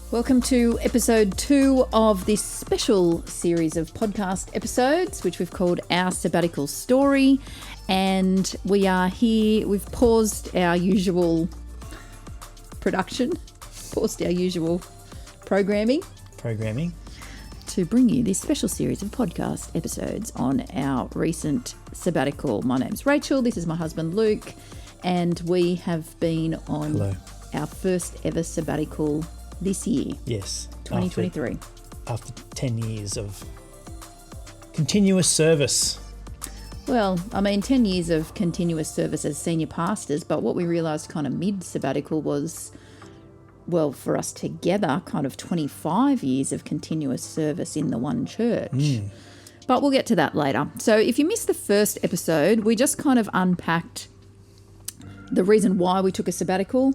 Welcome to episode 2 of this special series of podcast episodes, which we've called Our Sabbatical Story. And we are here, we've paused our usual production, paused our usual programming to bring you this special series of podcast episodes on our recent sabbatical. My name's Rachel, this is my husband Luke, and we have been on our first ever sabbatical this year. Yes. 2023. After 10 years of continuous service. Well, I mean, 10 years of continuous service as senior pastors, but what we realised kind of mid-sabbatical was, well, for us together, kind of 25 years of continuous service in the one church. But we'll get to that later. So if you missed the first episode, we just kind of unpacked the reason why we took a sabbatical,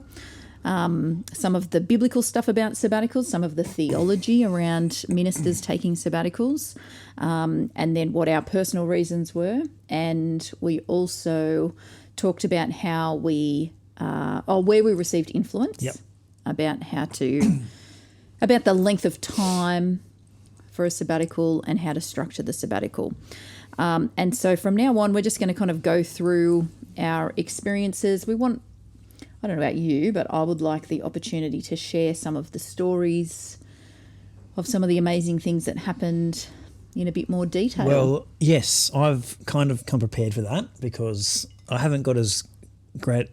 some of the biblical stuff about sabbaticals, some of the theology around ministers taking sabbaticals, and then what our personal reasons were. And we also talked about how where we received influence, about how to, about the length of time for a sabbatical and how to structure the sabbatical. And so from now on, we're just going to kind of go through our experiences. I don't know about you, but I would like the opportunity to share some of the stories of some of the amazing things that happened in a bit more detail. Well, yes, I've kind of come prepared for that because I haven't got as great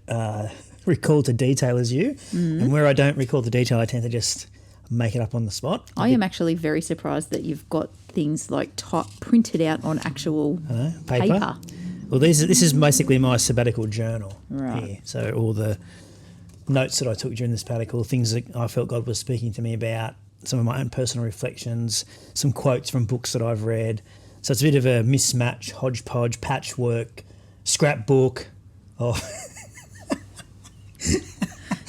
recall to detail as you. And where I don't recall the detail, I tend to just make it up on the spot. I am actually very surprised that you've got things like printed out on actual paper. Well, this is basically my sabbatical journal Right. here. So all the notes that I took during the sabbatical, things that I felt God was speaking to me about, some of my own personal reflections, some quotes from books that I've read. So it's a bit of a mismatch, hodgepodge, patchwork, scrapbook. Oh,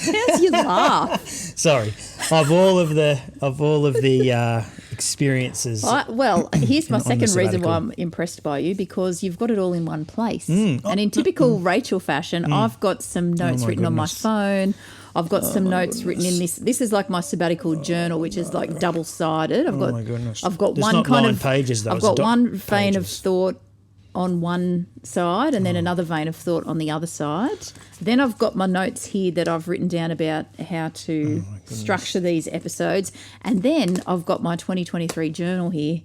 How's you laugh? sorry, of all of the experiences. Here's my on the second reason sabbatical. why I'm impressed by you, because you've got it all in one place. And in typical Rachel fashion, I've got some notes written on my phone. I've got some notes written in this. This is like my sabbatical journal, which is like double-sided. I've got There's one not kind line of pages, though. I've It's got dot one vein of pages. thought on one side and then another vein of thought on the other side. Then I've got my notes here that I've written down about how to structure these episodes. And then I've got my 2023 journal here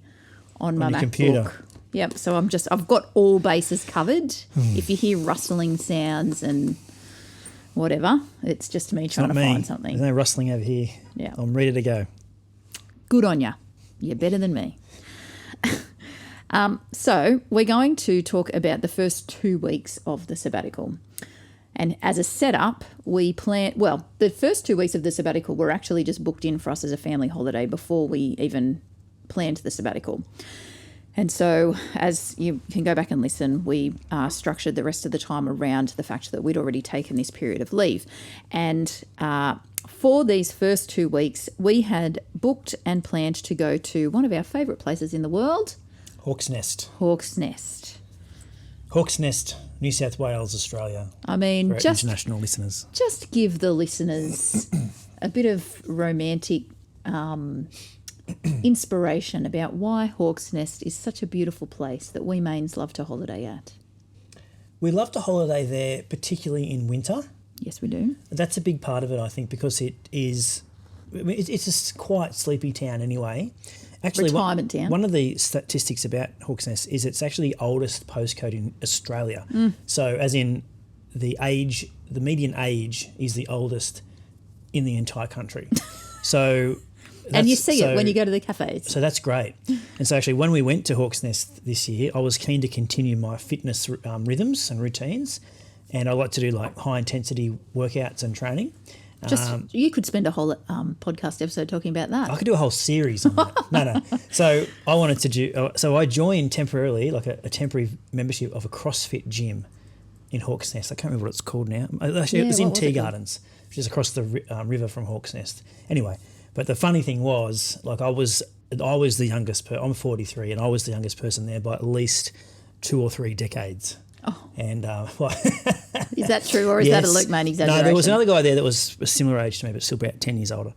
on my your MacBook. computer. Yep, so I've got all bases covered. If you hear rustling sounds and whatever, it's just me trying to find something. There's no rustling over here. Yeah. I'm ready to go. Good on you. You're better than me. So we're going to talk about the first 2 weeks of the sabbatical. And as a setup, we the first 2 weeks of the sabbatical were actually just booked in for us as a family holiday before we even planned the sabbatical. And so as you can go back and listen, we structured the rest of the time around the fact that we'd already taken this period of leave. And for these first 2 weeks, we had booked and planned to go to one of our favourite places in the world, Hawk's Nest. Hawk's Nest. Hawk's Nest, New South Wales, Australia. I mean, For our just international listeners. give the listeners a bit of romantic inspiration about why Hawk's Nest is such a beautiful place that we Mains love to holiday at. We love to holiday there, particularly in winter. Yes, we do. That's a big part of it, I think, because it's a quite sleepy town anyway. Actually, Retirement town. One of the statistics about Hawk's Nest is it's actually the oldest postcode in Australia. So as in the median age is the oldest in the entire country. So and you see it when you go to the cafes. So that's great. And so actually when we went to Hawk's Nest this year, I was keen to continue my fitness rhythms and routines. And I like to do like high intensity workouts and training. You could spend a whole podcast episode talking about that. I could do a whole series on that. No. So I wanted to do. So I joined temporarily, like a temporary membership of a CrossFit gym in Hawk's Nest. I can't remember what it's called now. Actually, it was in Tea Gardens, which is across the river from Hawk's Nest. Anyway, but the funny thing was, like I was the youngest. I'm 43, and I was the youngest person there by at least 2 or 3 decades. Oh. And is that true, or is that a Luke Main exaggeration? No, there was another guy there that was a similar age to me, but still about 10 years older.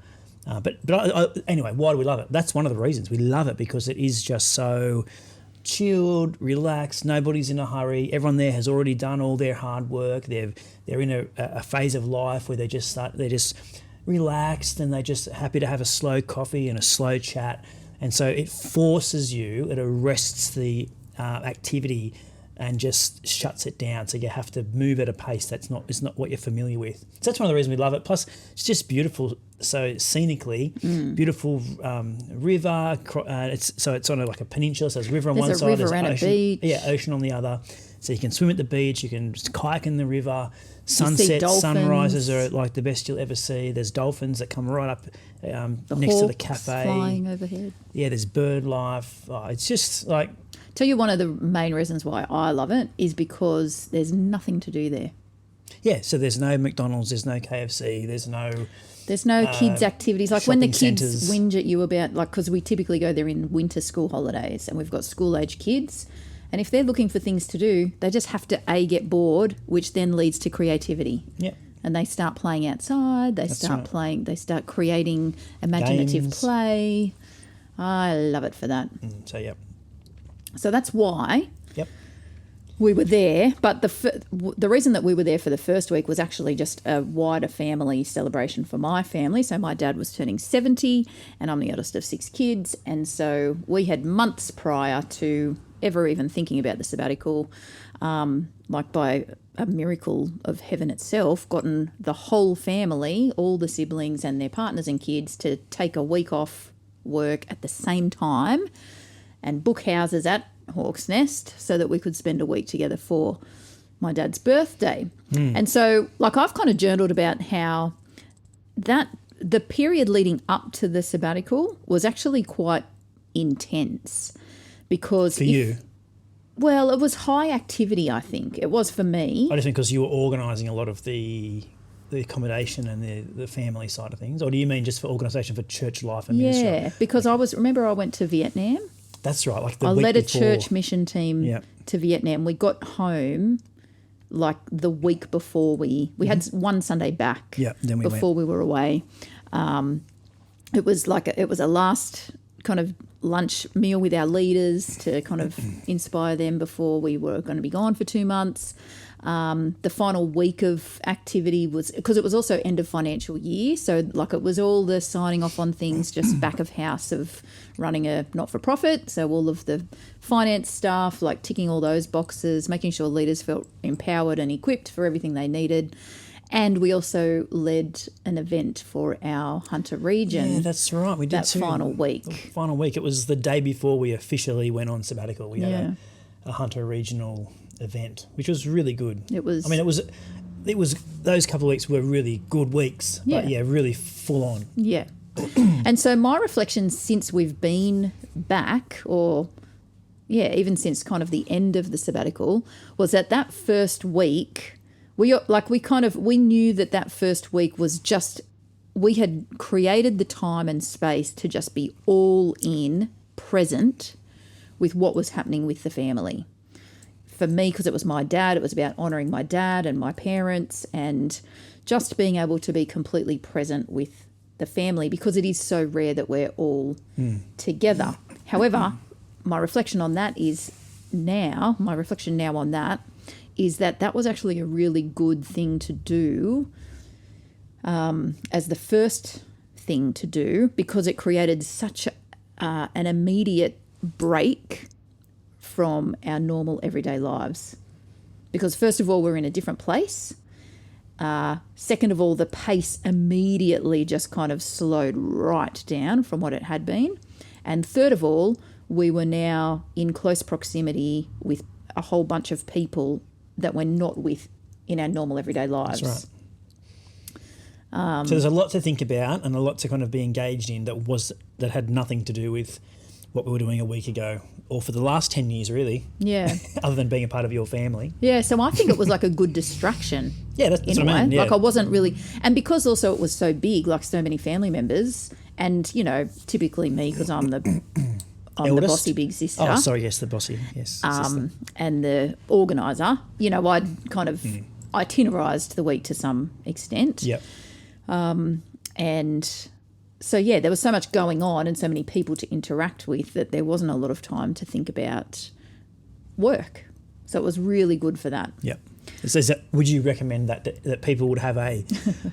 Anyway, why do we love it? That's one of the reasons we love it, because it is just so chilled, relaxed. Nobody's in a hurry. Everyone there has already done all their hard work. They're in a phase of life where they're just relaxed, and they're just happy to have a slow coffee and a slow chat. And so it forces you, it arrests the activity and just shuts it down. So you have to move at a pace it's not what you're familiar with. So that's one of the reasons we love it. Plus, it's just beautiful. So scenically, beautiful river. It's on like a peninsula. So there's a river on one side. There's a river and ocean, a beach. Yeah, ocean on the other. So you can swim at the beach. You can kayak in the river. Sunsets, sunrises are like the best you'll ever see. There's dolphins that come right up next to the cafe. Flying overhead. Yeah, there's bird life. Oh, it's just like... Tell you one of the main reasons why I love it is because there's nothing to do there. Yeah, so there's no McDonald's, there's no KFC, there's no kids' activities. Like when the kids centres. whinge at you about, like, because we typically go there in winter school holidays and we've got school-age kids, and if they're looking for things to do, they just have to, A, get bored, which then leads to creativity. Yeah. And they start playing outside, they start creating imaginative Games. play. I love it for that. So that's why we were there. But the reason that we were there for the first week was actually just a wider family celebration for my family. So my dad was turning 70 and I'm the eldest of 6 kids. And so we had months prior to ever even thinking about the sabbatical, like by a miracle of heaven itself, gotten the whole family, all the siblings and their partners and kids, to take a week off work at the same time and book houses at Hawk's Nest so that we could spend a week together for my dad's birthday. And so, like, I've kind of journaled about how the period leading up to the sabbatical was actually quite intense because... For you? Well, it was high activity, I think. It was for me. I just think because you were organising a lot of the accommodation and the family side of things, or do you mean just for organisation for church life and ministry? Yeah, because I went to Vietnam. That's right. Like I week led a before. church mission team to Vietnam. We got home like the week before we had one Sunday back. Yeah, then we were away. It was a last kind of lunch meal with our leaders to kind of inspire them before we were going to be gone for 2 months. The final week of activity was, because it was also end of financial year, so like it was all the signing off on things, just back of house of running a not-for-profit, so all of the finance staff, like ticking all those boxes, making sure leaders felt empowered and equipped for everything they needed. And we also led an event for our Hunter region. Yeah, that's right. We did that final week. The final week. It was the day before we officially went on sabbatical. We had a Hunter regional event, which was really good. It was. I mean, it was. Those couple of weeks were really good weeks. But really full on. Yeah. And so my reflection since we've been back, even since kind of the end of the sabbatical, was that first week. We knew that first week was just, we had created the time and space to just be all in, present with what was happening with the family. For me, because it was my dad, it was about honouring my dad and my parents and just being able to be completely present with the family, because it is so rare that we're all together. However, my reflection now on that is that was actually a really good thing to do as the first thing to do, because it created such an immediate break from our normal everyday lives. Because first of all, we're in a different place. Second of all, the pace immediately just kind of slowed right down from what it had been. And third of all, we were now in close proximity with a whole bunch of people that we're not with in our normal everyday lives. That's right. So there's a lot to think about and a lot to kind of be engaged in that had nothing to do with what we were doing a week ago, or for the last 10 years really. Yeah. Other than being a part of your family. Yeah, so I think it was like a good distraction. Yeah, that's what I mean. Yeah. Like I wasn't really, and because also it was so big, like so many family members, and typically me, because I'm the bossy big sister. Oh, sorry, yes, the bossy, yes. And the organiser, I'd kind of itinerised the week to some extent. Yep. And so yeah, there was so much going on and so many people to interact with that there wasn't a lot of time to think about work. So it was really good for that. Yep. So would you recommend that people would have a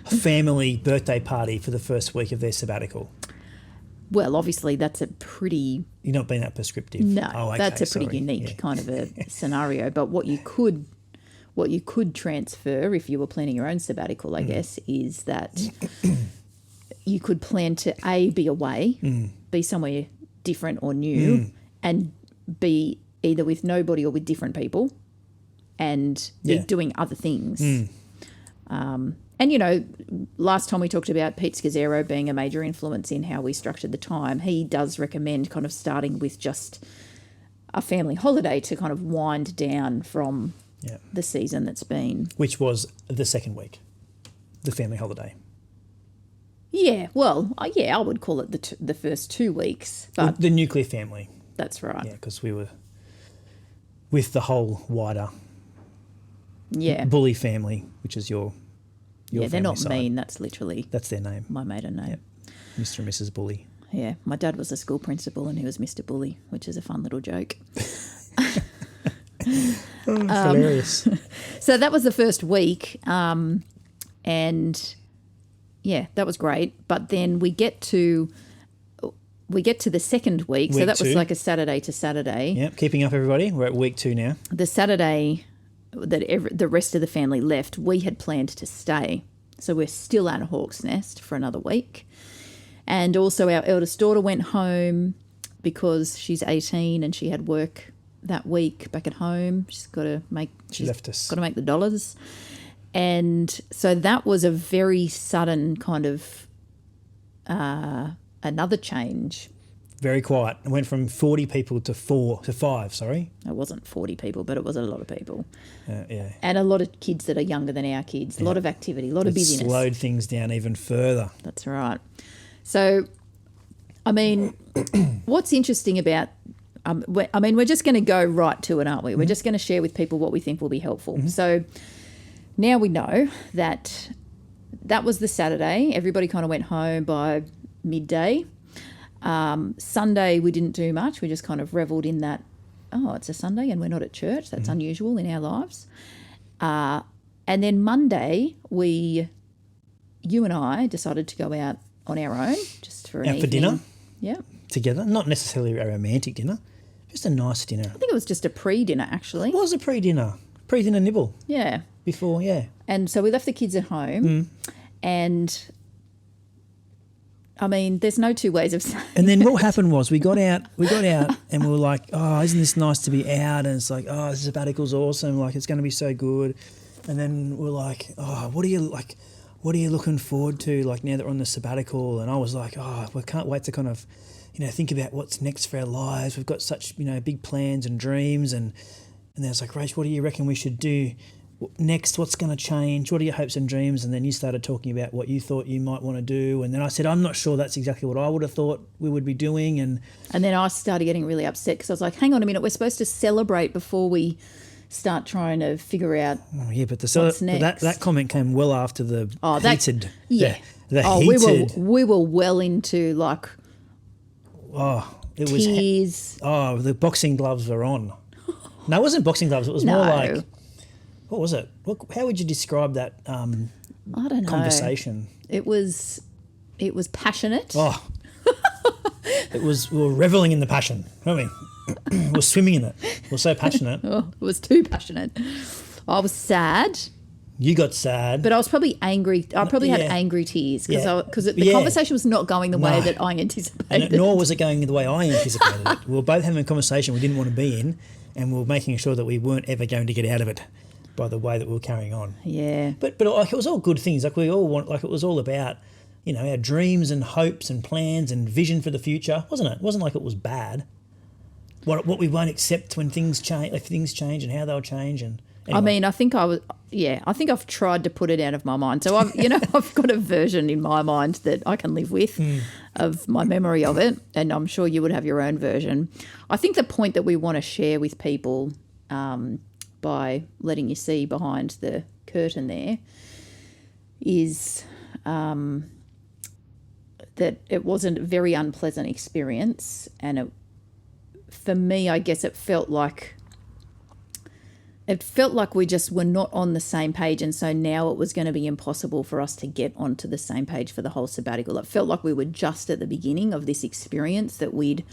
family birthday party for the first week of their sabbatical? Well, obviously that's a pretty... You're not being that prescriptive. No, oh, okay, that's a pretty unique kind of a scenario. But what you could transfer if you were planning your own sabbatical, I guess, is that you could plan to be away, be somewhere different or new, and be either with nobody or with different people, and be doing other things. And, you know, last time we talked about Pete Scazerro being a major influence in how we structured the time. He does recommend kind of starting with just a family holiday to kind of wind down from the season that's been. Which was the second week, the family holiday. Yeah, well, I would call it the first 2 weeks. But the nuclear family. That's right. Yeah, because we were with the whole wider bully family, which is your they're not side. mean. That's literally... That's their name. My maiden name. Yep. Mr. and Mrs. Bully. Yeah, my dad was a school principal and he was Mr. Bully, which is a fun little joke. Hilarious. So that was the first week, and yeah, that was great. But then we get to the second week, so that was like a Saturday to Saturday. Yep, keeping up everybody. We're at week 2 now. The Saturday that the rest of the family left, we had planned to stay. So we're still at Hawk's Nest for another week. And also our eldest daughter went home because she's 18 and she had work that week back at home. She's got to make the dollars. And so that was a very sudden kind of another change. Very quiet. It went from 40 people to 5, sorry. It wasn't 40 people, but it was a lot of people. Yeah. And a lot of kids that are younger than our kids. A lot of activity, a lot of busyness. Slowed things down even further. That's right. So, I mean, what's interesting about... we're just going to go right to it, aren't we? We're just going to share with people what we think will be helpful. So now we know that was the Saturday. Everybody kind of went home by midday. Sunday we didn't do much. We just kind of revelled in that, it's a Sunday and we're not at church. That's unusual in our lives. And then Monday you and I decided to go out on our own just for an evening. For dinner? Yeah. Together. Not necessarily a romantic dinner. Just a nice dinner. I think it was just a pre-dinner, actually. It was a pre-dinner. Pre-dinner nibble. Yeah. Before, yeah. And so we left the kids at home and... I mean, there's no two ways of saying it. And then what happened was we got out and we were like, isn't this nice to be out? And it's like, this sabbatical's awesome. Like, it's going to be so good. And then we're like, what are you looking forward to, like, now that we're on the sabbatical? And I was like, we can't wait to kind of, think about what's next for our lives. We've got such, big plans and dreams. And then I was like, Rach, what do you reckon we should do next? What's going to change? What are your hopes and dreams? And then you started talking about what you thought you might want to do. And then I said, I'm not sure that's exactly what I would have thought we would be doing. And then I started getting really upset because I was like, hang on a minute, we're supposed to celebrate before we start trying to figure out what's next. That comment came well after the heated. We were well into like tears. The boxing gloves were on. No, it wasn't boxing gloves. It was more like... What was it? How would you describe that I don't know. conversation? It was passionate. We were reveling in the passion, weren't we? We were swimming in it. We were so passionate. It was too passionate. I was sad. You got sad. But I was probably angry. I probably had angry tears because the conversation was not going the way that I anticipated. Nor was it going the way I anticipated it. We were both having a conversation we didn't want to be in, and we were making sure that we weren't ever going to get out of it by the way that we were carrying on. Yeah. But like, it was all good things. Like, we all want, like, it was all about, our dreams and hopes and plans and vision for the future, wasn't it? It wasn't like it was bad. What we won't accept when things change, and how they'll change. And anyway. I mean, I think I've tried to put it out of my mind. So I've got a version in my mind that I can live with of my memory of it, and I'm sure you would have your own version. I think the point that we want to share with people, by letting you see behind the curtain there, is that it wasn't a very unpleasant experience. And for me, I guess it felt like we just were not on the same page, and so now it was going to be impossible for us to get onto the same page for the whole sabbatical. It felt like we were just at the beginning of this experience that we'd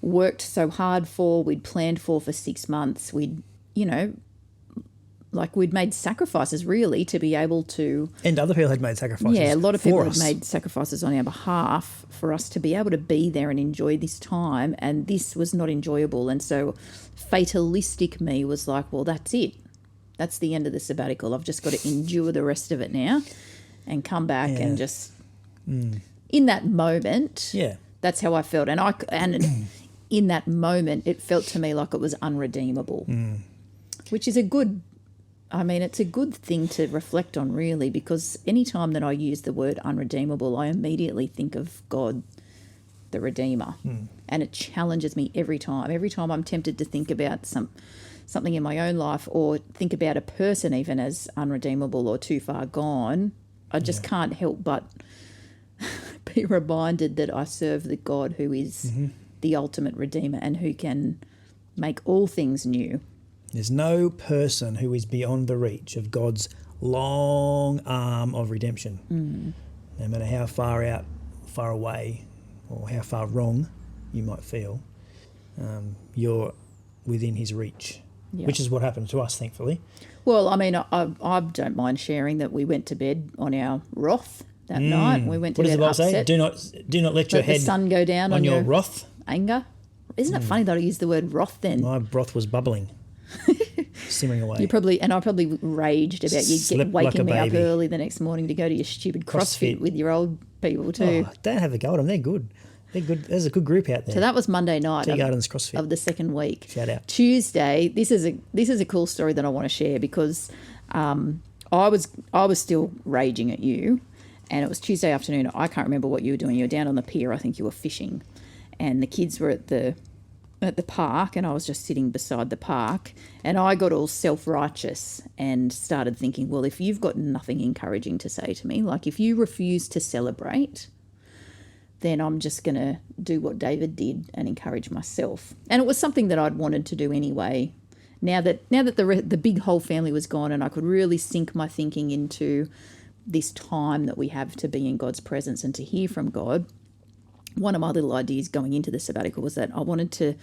worked so hard for, we'd planned for 6 months. We'd made sacrifices really to be able to... And other people had made sacrifices. Yeah, a lot of people had made sacrifices on our behalf for us to be able to be there and enjoy this time, and this was not enjoyable. And so fatalistic me was like, well, that's it. That's the end of the sabbatical. I've just got to endure the rest of it now and come back and just... In that moment, that's how I felt. And in that moment, it felt to me like it was unredeemable, which is it's a good thing to reflect on, really, because any time that I use the word unredeemable, I immediately think of God, the Redeemer, and it challenges me every time. Every time I'm tempted to think about something in my own life or think about a person even as unredeemable or too far gone, I just can't help but be reminded that I serve the God who is the ultimate Redeemer and who can make all things new. There's no person who is beyond the reach of God's long arm of redemption. No matter how far out, far away, or how far wrong you might feel, you're within his reach, which is what happened to us, thankfully. Well, I don't mind sharing that we went to bed on our wrath that night. We went to bed upset. Do not let your head the sun go down on your wrath. Anger. Isn't it funny that I used the word wrath then? My broth was bubbling. Simmering away. I probably raged about you waking me up early the next morning to go to your stupid CrossFit with your old people too. Oh, don't have a go at them. They're good. They're good. There's a good group out there. So that was Monday night Gardens CrossFit of the second week. Shout out. Tuesday. This is a cool story that I want to share because I was still raging at you, and it was Tuesday afternoon. I can't remember what you were doing. You were down on the pier. I think you were fishing, and the kids were at the park, and I was just sitting beside the park, and I got all self-righteous and started thinking, well, if you've got nothing encouraging to say to me, like if you refuse to celebrate, then I'm just going to do what David did and encourage myself. And it was something that I'd wanted to do anyway. Now that the big whole family was gone and I could really sink my thinking into this time that we have to be in God's presence and to hear from God, one of my little ideas going into the sabbatical was that I wanted to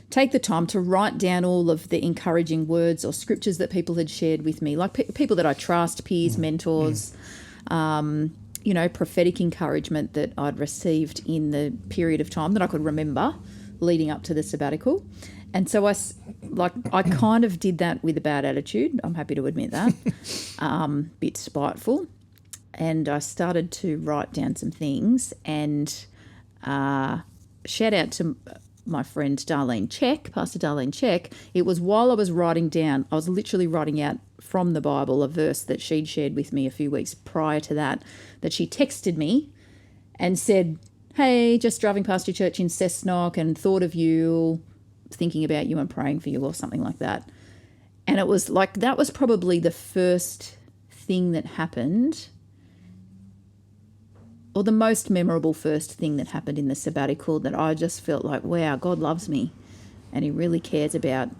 take the time to write down all of the encouraging words or scriptures that people had shared with me, like people that I trust, peers, mentors, prophetic encouragement that I'd received in the period of time that I could remember leading up to the sabbatical. And so I kind of did that with a bad attitude. I'm happy to admit that. Bit spiteful. And I started to write down some things and shout out to my friend Darlene Check, Pastor Darlene Check. It was while I was writing down, I was literally writing out from the Bible a verse that she'd shared with me a few weeks prior to that she texted me and said, hey, just driving past your church in Cessnock and thought of you, thinking about you and praying for you or something like that. And it was like, that was probably the first thing that happened, or the most memorable first thing that happened in the sabbatical, that I just felt like, wow, God loves me and he really cares about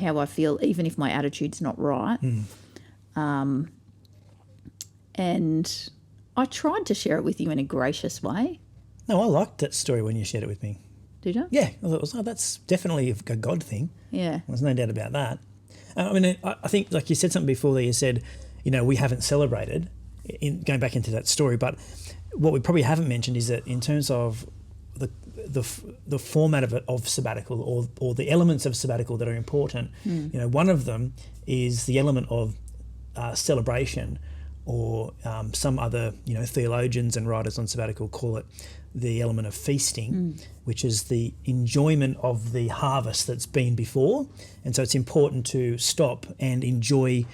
how I feel, even if my attitude's not right. And I tried to share it with you in a gracious way. No, I liked that story when you shared it with me. Did you? Yeah, I thought that's definitely a God thing. Yeah. There's no doubt about that. I think, like you said something before there, you said, we haven't celebrated, going back into that story, but what we probably haven't mentioned is that in terms of the format of sabbatical or the elements of sabbatical that are important, one of them is the element of celebration, or some other theologians and writers on sabbatical call it the element of feasting, which is the enjoyment of the harvest that's been before. And so it's important to stop and enjoy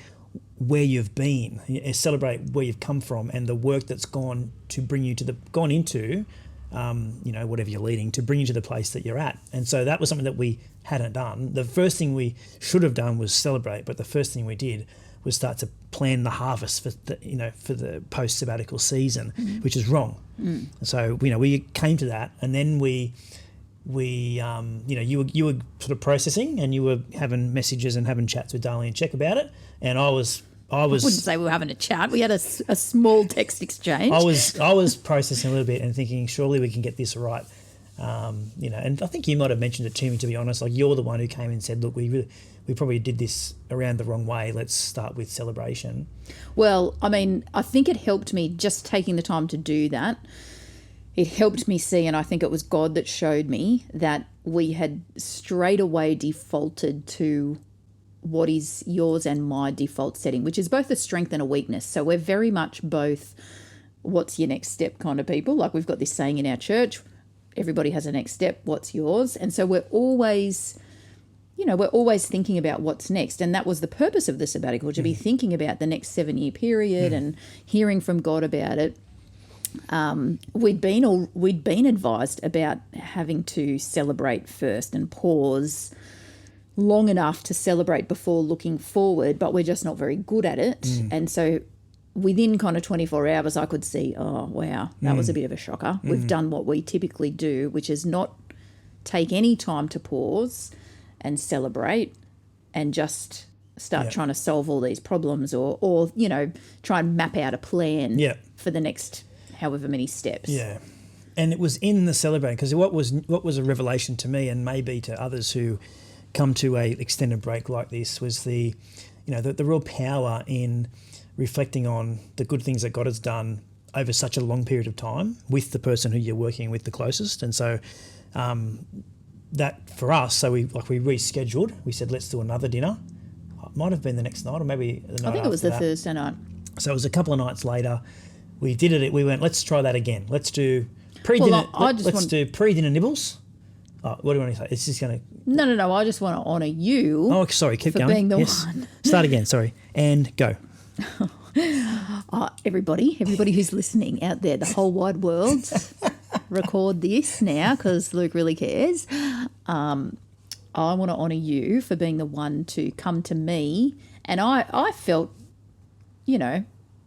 where you've been, celebrate where you've come from and the work that's gone into whatever you're leading, to bring you to the place that you're at. And so that was something that we hadn't done. The first thing we should have done was celebrate, but the first thing we did was start to plan the harvest for the post sabbatical season, which is wrong. So we came to that, and then we you were sort of processing, and you were having messages and having chats with Darlene and Check about it, and I wouldn't say we were having a chat. We had a small text exchange. I was processing a little bit and thinking, surely we can get this right. And I think you might have mentioned it to me, to be honest. Like, you're the one who came and said, look, we probably did this around the wrong way. Let's start with celebration. Well, I mean, I think it helped me just taking the time to do that. It helped me see, and I think it was God that showed me, that we had straight away defaulted to what is yours and my default setting, which is both a strength and a weakness. So we're very much both what's your next step kind of people. Like, we've got this saying in our church, everybody has a next step, what's yours? And so we're always thinking about what's next. And that was the purpose of the sabbatical, to be thinking about the next 7-year period and hearing from God about it. We'd been advised about having to celebrate first and pause long enough to celebrate before looking forward, but we're just not very good at it. And so within kind of 24 hours, I could see, oh, wow, that was a bit of a shocker. We've done what we typically do, which is not take any time to pause and celebrate and just start trying to solve all these problems or try and map out a plan for the next however many steps. Yeah. And it was in the celebrating, because what was a revelation to me, and maybe to others who come to a extended break like this, was the real power in reflecting on the good things that God has done over such a long period of time with the person who you're working with the closest. And so that for us, so we rescheduled. We said, let's do another dinner. It might have been the next night, or maybe the night I think it was the that. Thursday night. So it was a couple of nights later. We did it. We went, let's try that again. Let's do pre-dinner. Do pre-dinner nibbles. Oh, what do you want to say? It's just going to... No. I just want to honour you. Oh, sorry. Keep for going. Being the one. Start again. Sorry. And go. Everybody who's listening out there, the whole wide world, record this now because Luke really cares. I want to honour you for being the one to come to me, and I felt,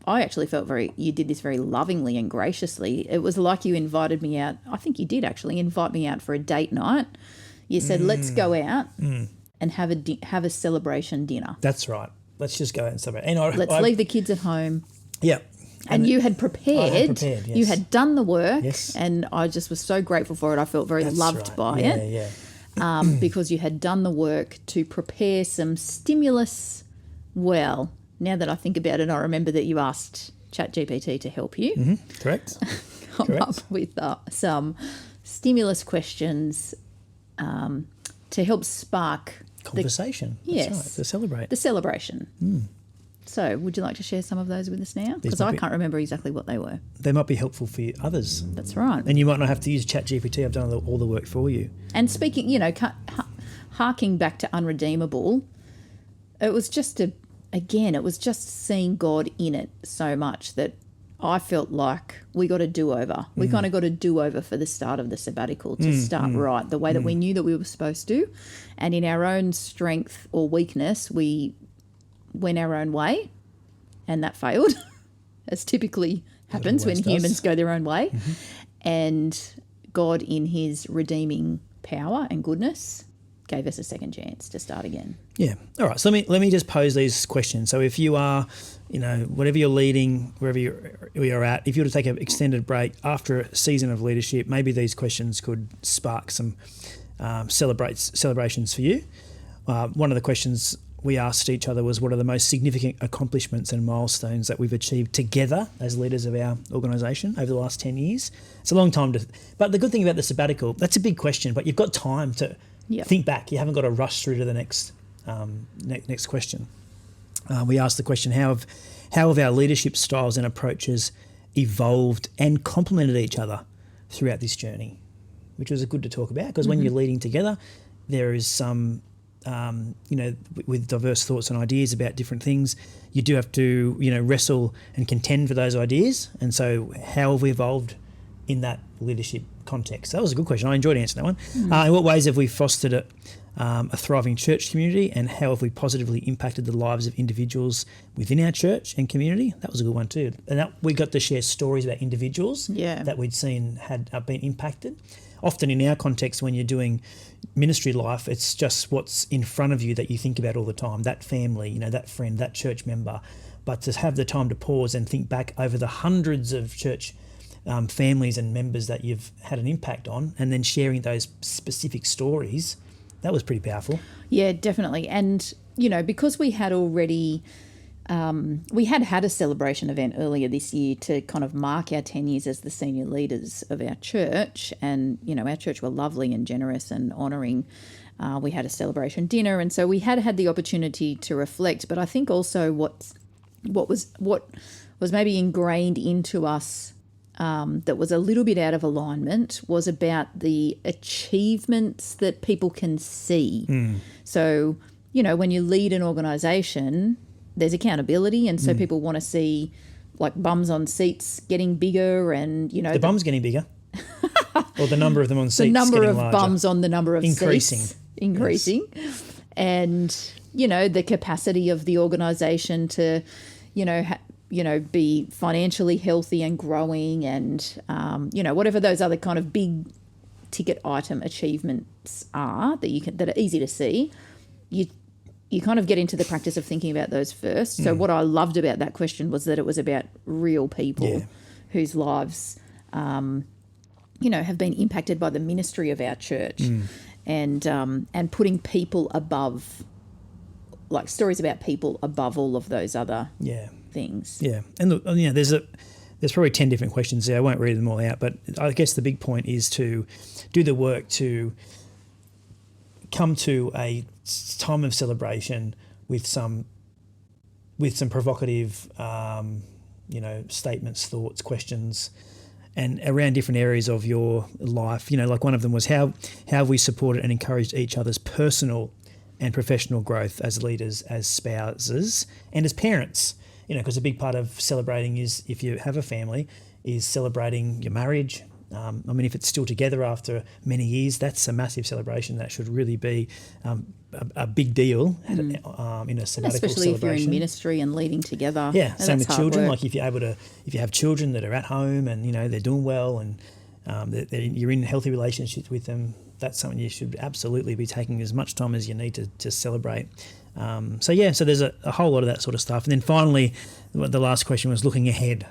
I actually felt you did this very lovingly and graciously. It was like you invited me out. I think you did actually invite me out for a date night. You said, let's go out and have a celebration dinner. That's right. Let's just go out and celebrate. And let's leave the kids at home. Yeah. And you had prepared. I had prepared, yes. You had done the work. Yes. And I just was so grateful for it. I felt very loved by it. Yeah. Because you had done the work to prepare some stimulus. Well, now that I think about it, I remember that you asked ChatGPT to help you. Mm-hmm. Correct. Come up with some stimulus questions to help spark conversation. Yes. That's right. To celebrate. The celebration. So would you like to share some of those with us now? Because I can't remember exactly what they were. They might be helpful for others. That's right. And you might not have to use ChatGPT. I've done all the work for you. And speaking, harking back to unredeemable, it was just seeing God in it so much that I felt like we got a do-over. We kind of got a do-over for the start of the sabbatical to start right, the way that we knew that we were supposed to. And in our own strength or weakness, we went our own way, and that failed, as typically happens when humans go their own way. And God, in his redeeming power and goodness, gave us a second chance to start again. Yeah. All right. So let me just pose these questions. So if you are, whatever you're leading, wherever you're at, if you were to take an extended break after a season of leadership, maybe these questions could spark some celebrations for you. One of the questions we asked each other was, what are the most significant accomplishments and milestones that we've achieved together as leaders of our organisation over the last 10 years? It's a long time but the good thing about the sabbatical, that's a big question, but you've got time to think back. You haven't got to rush through to the next question. We asked the question, how have our leadership styles and approaches evolved and complemented each other throughout this journey, which was good to talk about, because when you're leading together, there is some, with diverse thoughts and ideas about different things, you do have to, wrestle and contend for those ideas. And so how have we evolved in that leadership context? That was a good question. I enjoyed answering that one. In what ways have we fostered a thriving church community, and how have we positively impacted the lives of individuals within our church and community. That was a good one too. And we got to share stories about individuals that we'd seen had been impacted. Often in our context, when you're doing ministry life, it's just what's in front of you that you think about all the time, that family, that friend, that church member. But to have the time to pause and think back over the hundreds of church families and members that you've had an impact on, and then sharing those specific stories, that was pretty powerful. Yeah, definitely. And, because we had already, we had a celebration event earlier this year to kind of mark our 10 years as the senior leaders of our church. And, our church were lovely and generous and honouring. We had a celebration dinner. And so we had the opportunity to reflect. But I think also what was maybe ingrained into us that was a little bit out of alignment was about the achievements that people can see. So, when you lead an organisation, there's accountability, and so people want to see like bums on seats getting bigger, and the bums getting bigger, or the number of them on seats. The number of larger. Bums on the number of increasing. Seats increasing, yes. And the capacity of the organisation to, be financially healthy and growing, and whatever those other kind of big ticket item achievements are that are easy to see, you kind of get into the practice of thinking about those first. So what I loved about that question was that it was about real people whose lives have been impacted by the ministry of our church, and putting people above, like stories about people above all of those other things. Yeah, and look, there's probably 10 different questions there. I won't read them all out, but I guess the big point is to do the work to come to a time of celebration with some provocative, statements, thoughts, questions, and around different areas of your life. Like one of them was how have we supported and encouraged each other's personal and professional growth as leaders, as spouses, and as parents. Because a big part of celebrating is, if you have a family, is celebrating your marriage. If it's still together after many years, that's a massive celebration. That should really be a big deal in a sabbatical especially celebration. If you're in ministry and leading together. Yeah, same with children. Work. Like if you have children that are at home and they're doing well, and you're in healthy relationships with them, that's something you should absolutely be taking as much time as you need to celebrate. So there's a whole lot of that sort of stuff. And then finally, the last question was looking ahead.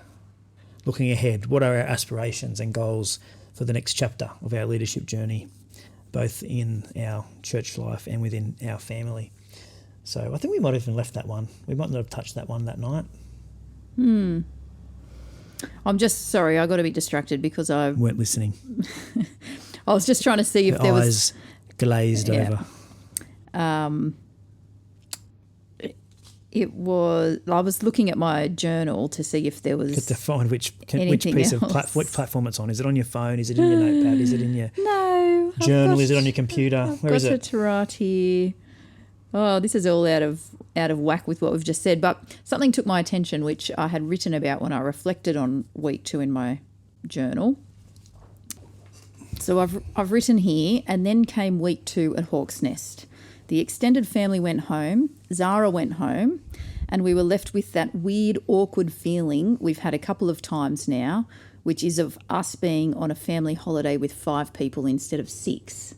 What are our aspirations and goals for the next chapter of our leadership journey, both in our church life and within our family? So I think we might have even left that one. We might not have touched that one that night. I'm just sorry, I got to be distracted because I weren't listening. I was just trying to see if there was eyes glazed over. I was looking at my journal to see if there was. To find which piece of which platform it's on. Is it on your phone? Is it in your notepad? Is it in your journal? Is it on your computer? Where is it? I've got it right here. Oh, this is all out of whack with what we've just said. But something took my attention, which I had written about when I reflected on week 2 in my journal. So I've written here, and then came week 2 at Hawk's Nest. The extended family went home, Zara went home, and we were left with that weird, awkward feeling we've had a couple of times now, which is of us being on a family holiday with 5 people instead of 6.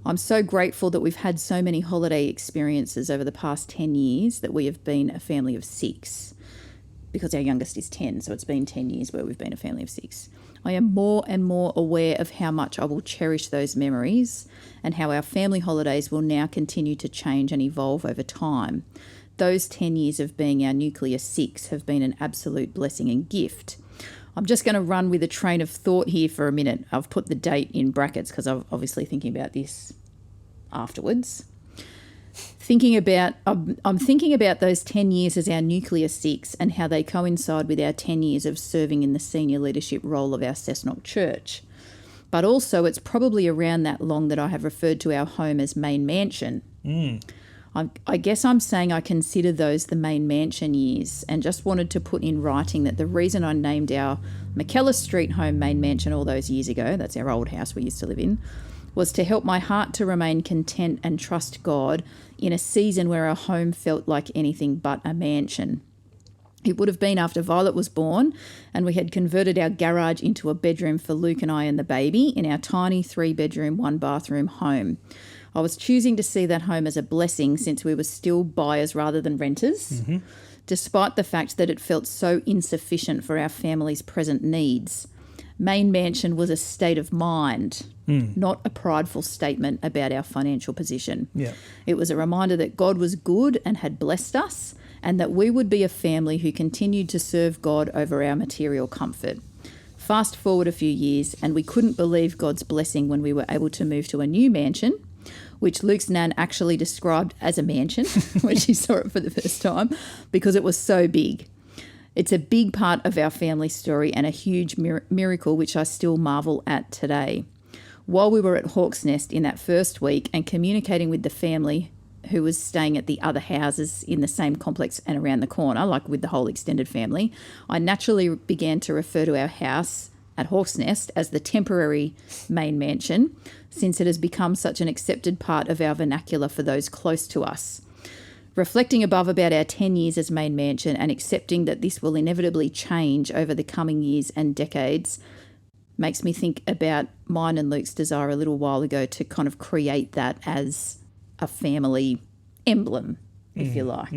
I'm so grateful that we've had so many holiday experiences over the past 10 years that we have been a family of 6, because our youngest is 10, so it's been 10 years where we've been a family of 6. I am more and more aware of how much I will cherish those memories, and how our family holidays will now continue to change and evolve over time. Those 10 years of being our nuclear 6 have been an absolute blessing and gift. I'm just going to run with a train of thought here for a minute. I've put the date in brackets because I'm obviously thinking about this afterwards. I'm thinking about those 10 years as our nuclear 6 and how they coincide with our 10 years of serving in the senior leadership role of our Cessnock Church. But also it's probably around that long that I have referred to our home as main mansion. I guess I'm saying I consider those the main mansion years, and just wanted to put in writing that the reason I named our McKellar Street home main mansion all those years ago, that's our old house we used to live in, was to help my heart to remain content and trust God in a season where our home felt like anything but a mansion. It would have been after Violet was born and we had converted our garage into a bedroom for Luke and I and the baby in our tiny 3-bedroom, 1-bathroom home. I was choosing to see that home as a blessing since we were still buyers rather than renters, despite the fact that it felt so insufficient for our family's present needs. Main mansion was a state of mind, not a prideful statement about our financial position. Yeah. It was a reminder that God was good and had blessed us, and that we would be a family who continued to serve God over our material comfort. Fast forward a few years, and we couldn't believe God's blessing when we were able to move to a new mansion, which Luke's nan actually described as a mansion when she saw it for the first time, because it was so big. It's a big part of our family story and a huge miracle which I still marvel at today. While we were at Hawk's Nest in that first week and communicating with the family who was staying at the other houses in the same complex and around the corner, like with the whole extended family, I naturally began to refer to our house at Hawk's Nest as the temporary main mansion, since it has become such an accepted part of our vernacular for those close to us. Reflecting above about our 10 years as main mansion and accepting that this will inevitably change over the coming years and decades makes me think about mine and Luke's desire a little while ago to kind of create that as a family emblem, if you like.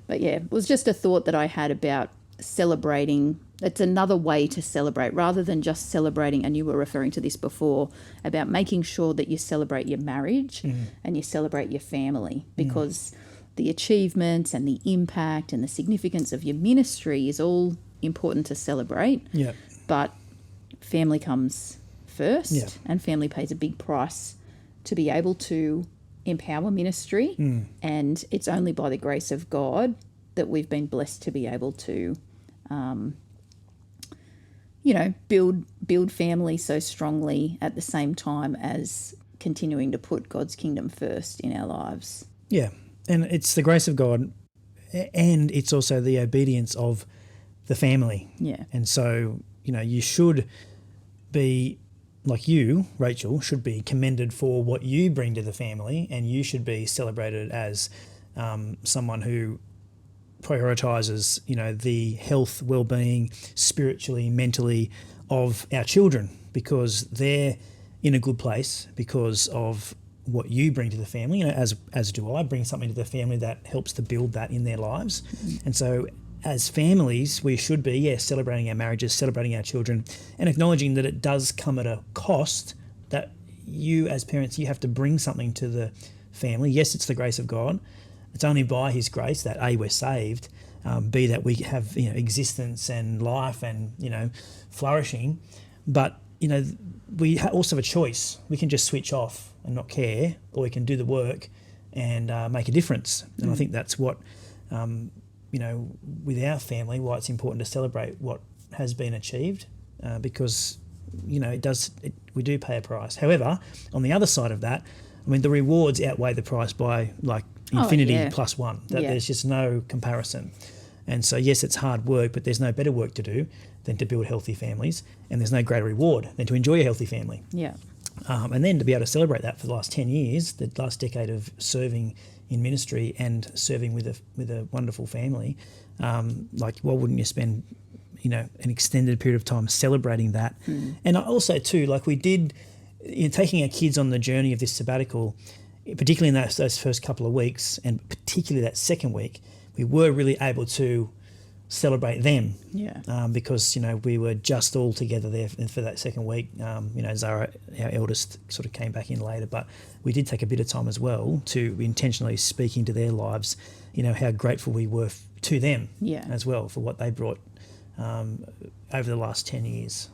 But yeah, it was just a thought that I had about celebrating. It's another way to celebrate rather than just celebrating, and you were referring to this before, about making sure that you celebrate your marriage and you celebrate your family, because the achievements and the impact and the significance of your ministry is all important to celebrate. Yeah. But family comes first, and family pays a big price to be able to empower ministry. And it's only by the grace of God that we've been blessed to be able to, build family so strongly at the same time as continuing to put God's kingdom first in our lives. Yeah. And it's the grace of God, and it's also the obedience of the family. Yeah. And so, you should be, like you, Rachel, should be commended for what you bring to the family, and you should be celebrated as someone who prioritises, the health, well-being, spiritually, mentally of our children, because they're in a good place because of what you bring to the family, as do I bring something to the family that helps to build that in their lives. And so as families, we should be, celebrating our marriages, celebrating our children, and acknowledging that it does come at a cost, that you as parents, you have to bring something to the family. Yes, it's the grace of God. It's only by his grace that A, we're saved, B, that we have existence and life and flourishing. But we also have a choice. We can just switch off and not care, or we can do the work and make a difference. And I think that's what with our family, why it's important to celebrate what has been achieved, because we do pay a price. However, on the other side of that, the rewards outweigh the price by infinity plus one. There's just no comparison. And so, yes, it's hard work, but there's no better work to do than to build healthy families, and there's no greater reward than to enjoy a healthy family. Yeah. And then to be able to celebrate that for the last 10 years, the last decade of serving in ministry and serving with a wonderful family, why wouldn't you spend an extended period of time celebrating that? And also too, we did, taking our kids on the journey of this sabbatical, particularly in those first couple of weeks, and particularly that second week, we were really able to celebrate them. Yeah. Because we were just all together there for that second week. Zara, our eldest, sort of came back in later, but we did take a bit of time as well to intentionally speak into their lives. How grateful we were to them as well for what they brought over the last 10 years.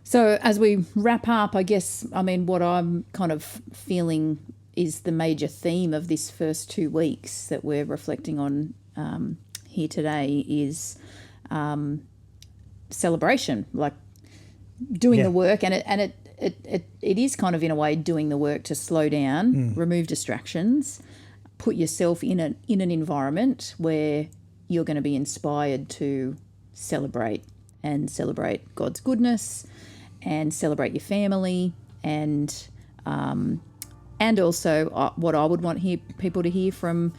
So as we wrap up, I guess, what I'm kind of feeling is the major theme of this first 2 weeks that we're reflecting on here today is celebration, doing the work, and it is kind of in a way doing the work to slow down, remove distractions, put yourself in an environment where you're going to be inspired to celebrate God's goodness and celebrate your family, and also what I would want people to hear from,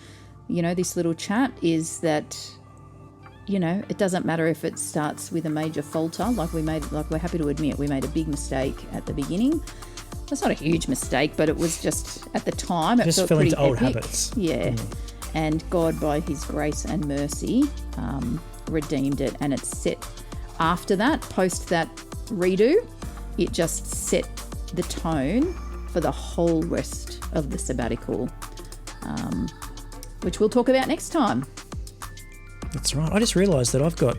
this little chat is that, it doesn't matter if it starts with a major falter, we're happy to admit we made a big mistake at the beginning. It's not a huge mistake, but it was just, at the time, it felt pretty epic. Just fell into old habits. Yeah. And God, by his grace and mercy, redeemed it. And it's set, after that, post that redo, it just set the tone for the whole rest of the sabbatical, which we'll talk about next time. That's right. I just realised that I've got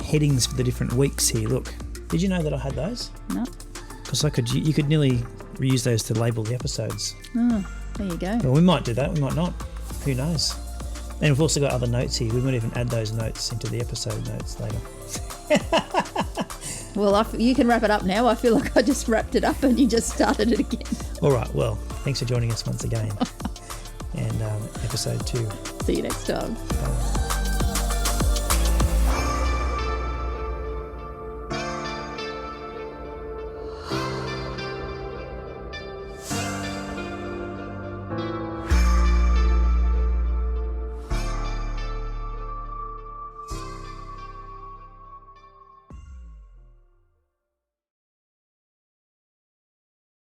headings for the different weeks here. Look, did you know that I had those? No. Because you could nearly reuse those to label the episodes. Oh, there you go. Well, we might do that. We might not. Who knows? And we've also got other notes here. We might even add those notes into the episode notes later. Well, you can wrap it up now. I feel like I just wrapped it up and you just started it again. All right. Well, thanks for joining us once again. And episode 2. See you next time. Bye.